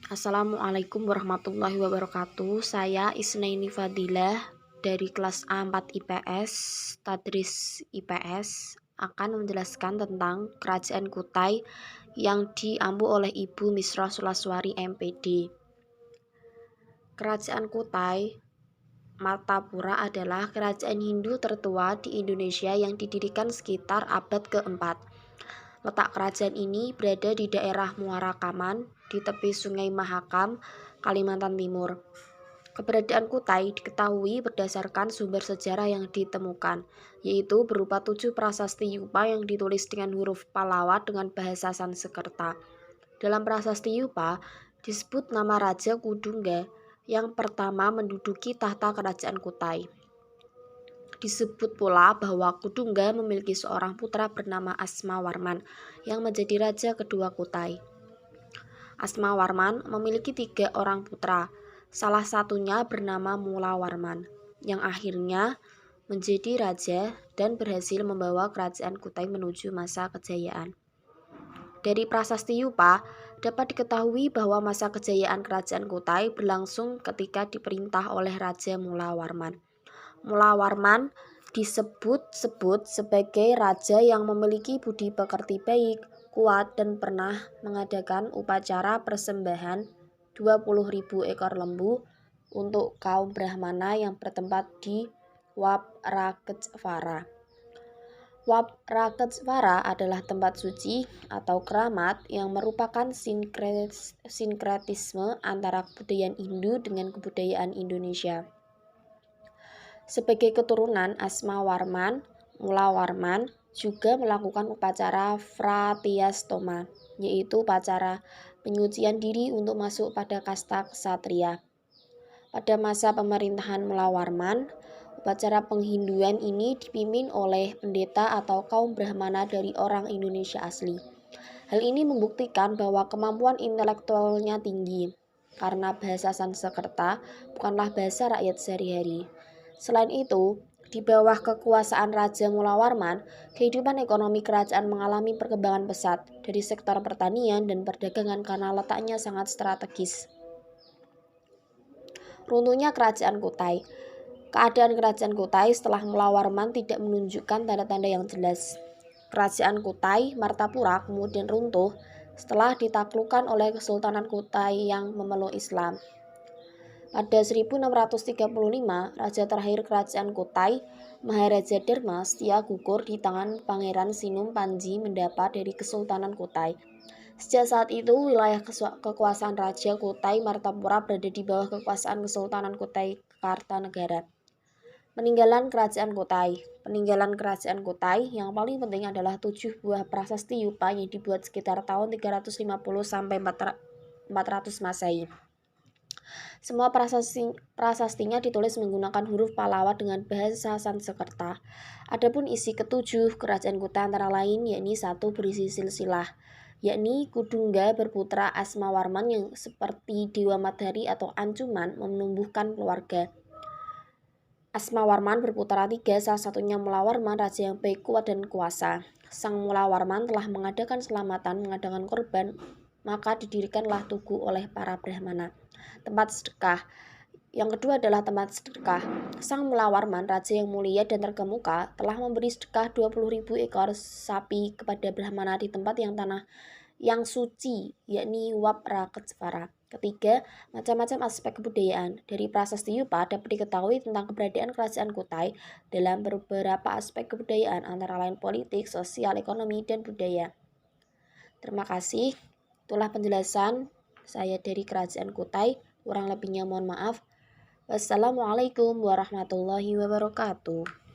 Assalamualaikum warahmatullahi wabarakatuh. Saya Isnaini Fadilah dari kelas A4 IPS, Tadris IPS akan menjelaskan tentang Kerajaan Kutai yang diampu oleh Ibu Misra Sulaswari MPD. Kerajaan Kutai Martapura adalah kerajaan Hindu tertua di Indonesia yang didirikan sekitar abad keempat. Letak kerajaan ini berada di daerah Muara Kaman, di tepi Sungai Mahakam, Kalimantan Timur. Keberadaan Kutai diketahui berdasarkan sumber sejarah yang ditemukan, yaitu berupa 7 prasasti Yupa yang ditulis dengan huruf Pallawa dengan bahasa Sanskerta. Dalam prasasti Yupa disebut nama Raja Kudungga yang pertama menduduki tahta kerajaan Kutai. Disebut pula bahwa Kudungga memiliki seorang putra bernama Asmawarman yang menjadi raja kedua Kutai. Asmawarman memiliki 3 orang putra, salah satunya bernama Mulawarman, yang akhirnya menjadi raja dan berhasil membawa kerajaan Kutai menuju masa kejayaan. Dari prasasti Yupa dapat diketahui bahwa masa kejayaan kerajaan Kutai berlangsung ketika diperintah oleh Raja Mulawarman. Mulawarman disebut-sebut sebagai raja yang memiliki budi pekerti baik, kuat, dan pernah mengadakan upacara persembahan 20.000 ekor lembu untuk kaum Brahmana yang bertempat di Wapraketsvara. Wapraketsvara adalah tempat suci atau keramat yang merupakan sinkretisme antara kebudayaan Hindu dengan kebudayaan Indonesia. Sebagai keturunan Asmawarman, Mulawarman juga melakukan upacara Fratyastoma, yaitu upacara penyucian diri untuk masuk pada kasta ksatria. Pada masa pemerintahan Mulawarman, upacara penghinduan ini dipimpin oleh pendeta atau kaum Brahmana dari orang Indonesia asli. Hal ini membuktikan bahwa kemampuan intelektualnya tinggi, karena bahasa Sanskerta bukanlah bahasa rakyat sehari-hari. Selain itu, di bawah kekuasaan Raja Mulawarman, kehidupan ekonomi kerajaan mengalami perkembangan pesat dari sektor pertanian dan perdagangan karena letaknya sangat strategis. Runtuhnya Kerajaan Kutai. Keadaan Kerajaan Kutai setelah Mulawarman tidak menunjukkan tanda-tanda yang jelas. Kerajaan Kutai Martapura kemudian runtuh setelah ditaklukkan oleh Kesultanan Kutai yang memeluk Islam. Pada 1635, raja terakhir kerajaan Kutai, Maharaja Dharma Setia gugur di tangan Pangeran Sinum Panji Mendapa dari Kesultanan Kutai. Sejak saat itu, wilayah kekuasaan Raja Kutai Martapura berada di bawah kekuasaan Kesultanan Kutai Kartanegara. Peninggalan Kerajaan Kutai. Peninggalan Kerajaan Kutai yang paling penting adalah 7 buah prasasti Yupa yang dibuat sekitar tahun 350 sampai 400 Masehi. Semua prasastinya ditulis menggunakan huruf Pallawa dengan bahasa Sanskerta. Adapun isi ketujuh kerajaan Kutai antara lain yakni 1 berisi silsilah, yakni Kudungga berputra Asmawarman yang seperti Dewa Matahari atau Ancuman menumbuhkan keluarga. Asmawarman berputra 3, salah satunya Mulawarman, raja yang baik, kuat, dan kuasa. Sang Mulawarman telah mengadakan selamatan, mengadakan korban, maka didirikanlah tugu oleh para Brahmana. Tempat sedekah. Yang kedua adalah tempat sedekah. Sang Mulawarman, raja yang mulia dan terkemuka, telah memberi sedekah 20.000 ekor sapi kepada Brahmana di tempat yang suci, yakni Wapraketsvara. Ketiga, macam-macam aspek kebudayaan. Dari prasasti Yupa dapat diketahui tentang keberadaan kerajaan Kutai dalam beberapa aspek kebudayaan, antara lain politik, sosial, ekonomi, dan budaya. Terima kasih. Itulah penjelasan saya dari Kerajaan Kutai. Kurang lebihnya mohon maaf. Wassalamualaikum warahmatullahi wabarakatuh.